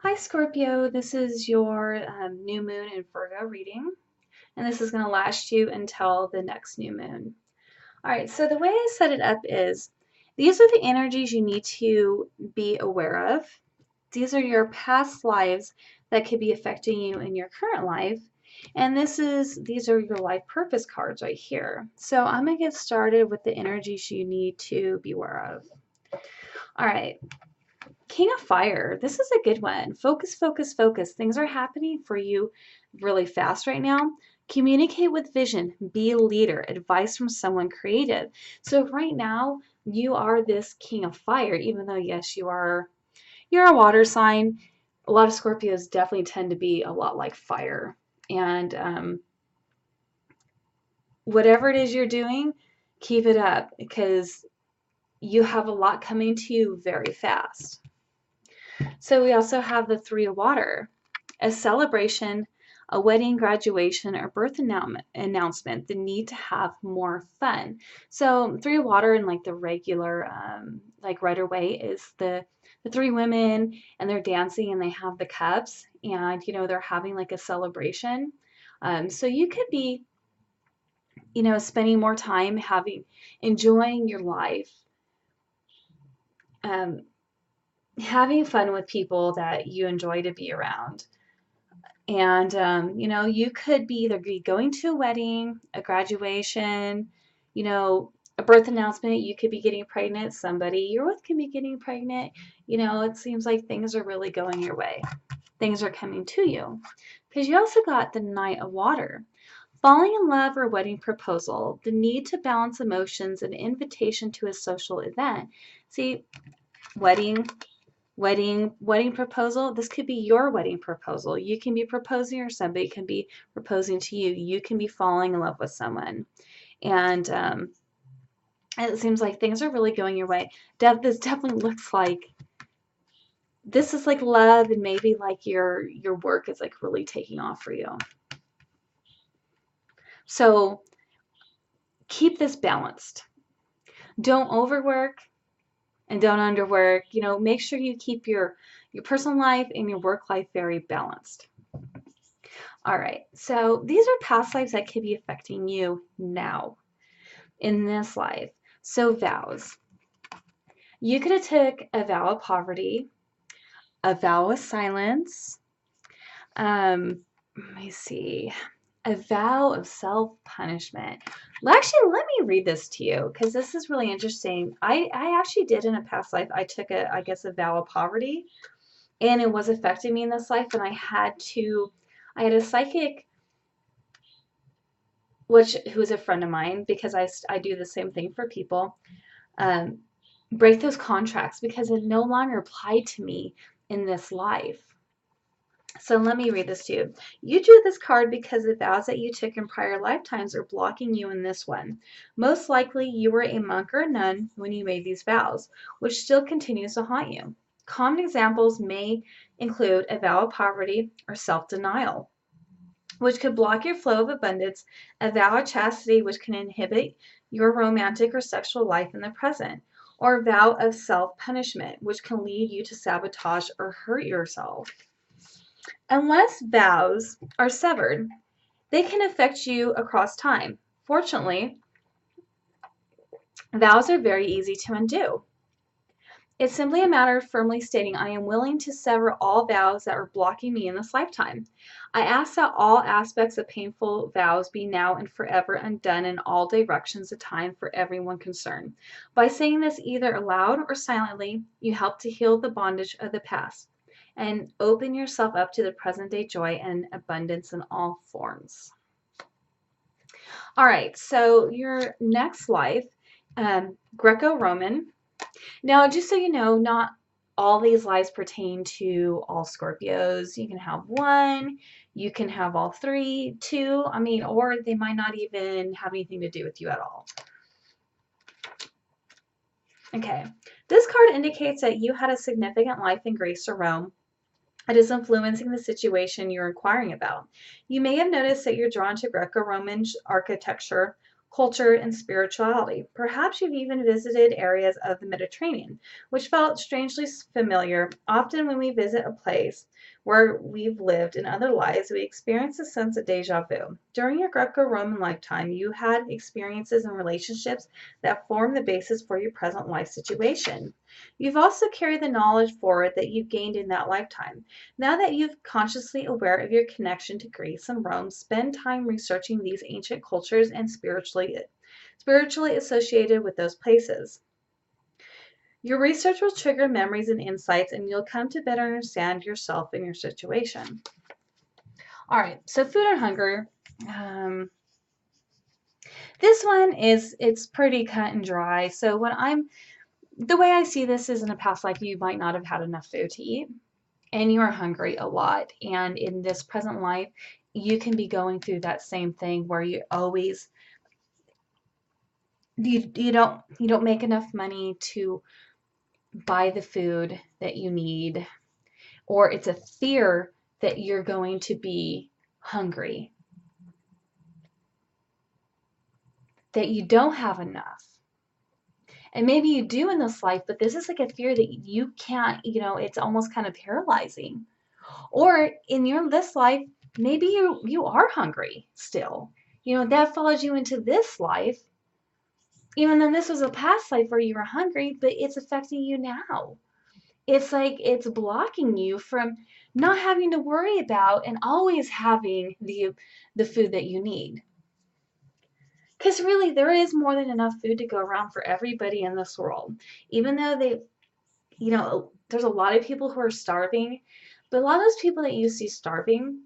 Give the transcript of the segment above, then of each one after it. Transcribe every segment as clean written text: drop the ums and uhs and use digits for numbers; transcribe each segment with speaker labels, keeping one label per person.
Speaker 1: Hi Scorpio, this is your new moon in Virgo reading, and this is going to last you until the next new moon. All right, so the way I set it up is these are the energies you need to be aware of. These are your past lives that could be affecting you in your current life, and these are your life purpose cards right here. So I'm going to get started with the energies you need to be aware of. All right, King of Fire, this is a good one. Focus, focus, focus. Things are happening for you really fast right now. Communicate with vision. Be a leader. Advice from someone creative. So right now, you are this King of Fire, even though yes, you're a water sign. A lot of Scorpios definitely tend to be a lot like fire. And whatever it is you're doing, keep it up because you have a lot coming to you very fast. So we also have the Three of Water, a celebration, a wedding, graduation, or birth announcement, the need to have more fun. So Three of Water in like the regular, like right away is the three women and they're dancing and they have the cups and they're having like a celebration. So you could be spending more time enjoying your life. Um, Having fun with people that you enjoy to be around. And, you could be either be going to a wedding, a graduation, a birth announcement. You could be getting pregnant. Somebody you're with can be getting pregnant. It seems like things are really going your way. Things are coming to you. Because you also got the Knight of Water. Falling in love or wedding proposal, the need to balance emotions, an invitation to a social event. See, wedding, wedding proposal. This could be your wedding proposal. You can be proposing or somebody can be proposing to you. You can be falling in love with someone. And it seems like things are really going your way. This definitely looks like this is like love, and maybe like your work is like really taking off for you. So keep this balanced. Don't overwork and don't underwork. Make sure you keep your personal life and your work life very balanced. All right, so these are past lives that could be affecting you now in this life. So vows. You could have took a vow of poverty, a vow of silence, let me see, a vow of self-punishment. Well, actually, let me read this to you because this is really interesting. I actually did in a past life, I took I guess a vow of poverty and it was affecting me in this life, and I had a psychic who is a friend of mine because I do the same thing for people, um, break those contracts because it no longer applied to me in this life. So let me read this to you. You drew this card because the vows that you took in prior lifetimes are blocking you in this one. Most likely you were a monk or a nun when you made these vows, which still continues to haunt you. Common examples may include a vow of poverty or self-denial, which could block your flow of abundance, a vow of chastity, which can inhibit your romantic or sexual life in the present, or a vow of self-punishment, which can lead you to sabotage or hurt yourself. Unless vows are severed, they can affect you across time. Fortunately, vows are very easy to undo. It's simply a matter of firmly stating, I am willing to sever all vows that are blocking me in this lifetime. I ask that all aspects of painful vows be now and forever undone in all directions of time for everyone concerned. By saying this either aloud or silently, you help to heal the bondage of the past and open yourself up to the present day joy and abundance in all forms. All right, so your next life, Greco-Roman. Now, just so you know, not all these lives pertain to all Scorpios. You can have one, you can have all three, two, or they might not even have anything to do with you at all. Okay, this card indicates that you had a significant life in Greece or Rome. It is influencing the situation you're inquiring about. You may have noticed that you're drawn to Greco-Roman architecture, culture, and spirituality. Perhaps you've even visited areas of the Mediterranean, which felt strangely familiar. Often, when we visit a place where we've lived in other lives, we experience a sense of deja vu. During your Greco Roman lifetime, you had experiences and relationships that form the basis for your present life situation. You've also carried the knowledge forward that you've gained in that lifetime. Now that you're consciously aware of your connection to Greece and Rome, spend time researching these ancient cultures and spiritually associated with those places. Your research will trigger memories and insights, and you'll come to better understand yourself and your situation. All right, so food and hunger. Um, this one it's pretty cut and dry. So the way I see this is in a past life, you might not have had enough food to eat, and you are hungry a lot. And in this present life, you can be going through that same thing where you always you don't make enough money to buy the food that you need, or it's a fear that you're going to be hungry, that you don't have enough. And maybe you do in this life, but this is like a fear that you can't, it's almost kind of paralyzing. Or in this life, maybe you are hungry still. That follows you into this life, even though this was a past life where you were hungry, but it's affecting you now. It's like it's blocking you from not having to worry about and always having the food that you need. Because really, there is more than enough food to go around for everybody in this world. Even though there's a lot of people who are starving, but a lot of those people that you see starving,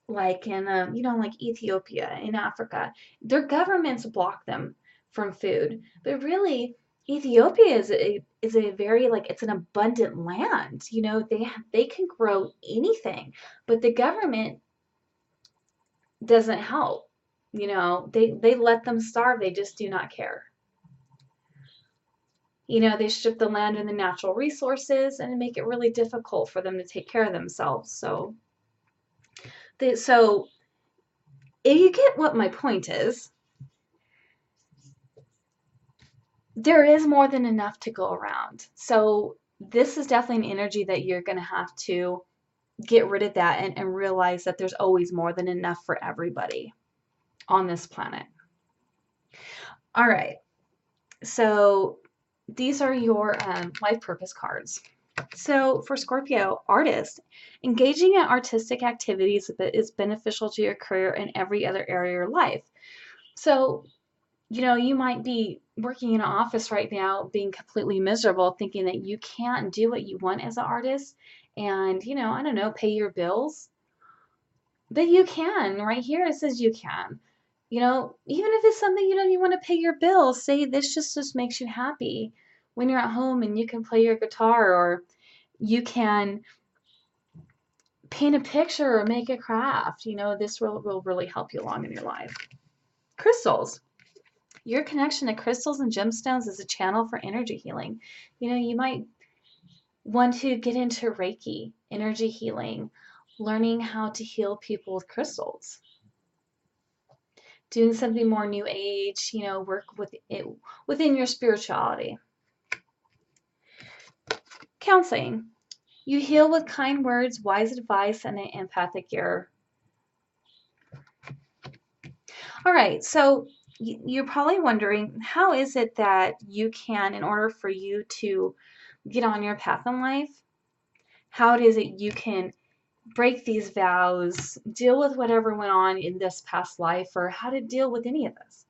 Speaker 1: like in like Ethiopia, in Africa, their governments block them from food. But really, Ethiopia is a very, like, it's an abundant land. They can grow anything, but the government doesn't help. They let them starve. They just do not care. They strip the land and the natural resources and make it really difficult for them to take care of themselves. So if you get what my point is, there is more than enough to go around. So this is definitely an energy that you're going to have to get rid of that and realize that there's always more than enough for everybody on this planet. All right. So these are your life purpose cards. So for Scorpio, artist, engaging in artistic activities is beneficial to your career and every other area of your life. So, you might be working in an office right now, being completely miserable, thinking that you can't do what you want as an artist and, I don't know, pay your bills. But you can. Right here it says you can. Even if it's something you want to pay your bills, say this just makes you happy when you're at home and you can play your guitar, or you can paint a picture or make a craft. This will really help you along in your life. Crystals. Your connection to crystals and gemstones is a channel for energy healing. You might want to get into Reiki, energy healing, learning how to heal people with crystals. Doing something more new age, work with it within your spirituality. Counseling. You heal with kind words, wise advice, and an empathic ear. All right, so you're probably wondering, how is it that you can, in order for you to get on your path in life, how it is that you can break these vows, deal with whatever went on in this past life, or how to deal with any of this?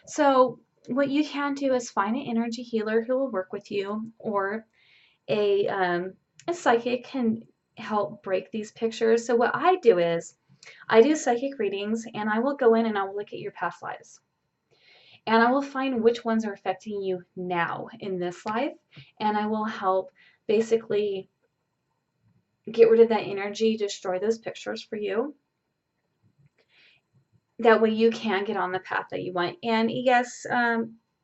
Speaker 1: So what you can do is find an energy healer who will work with you, or a psychic can help break these pictures. So what I do is I do psychic readings, and I will go in and I will look at your past lives. And I will find which ones are affecting you now in this life, and I will help basically get rid of that energy, destroy those pictures for you. That way you can get on the path that you want. And yes,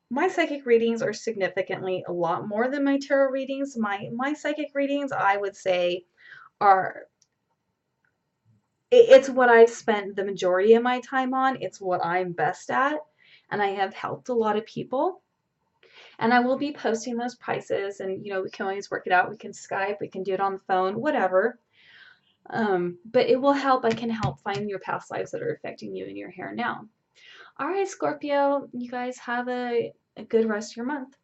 Speaker 1: my psychic readings are significantly a lot more than my tarot readings. My psychic readings, I would say, are it's what I've spent the majority of my time on. It's what I'm best at, and I have helped a lot of people. And I will be posting those prices, and we can always work it out. We can Skype, we can do it on the phone, whatever. But it will help. I can help find your past lives that are affecting you in your hair now. All right, Scorpio, you guys have a good rest of your month.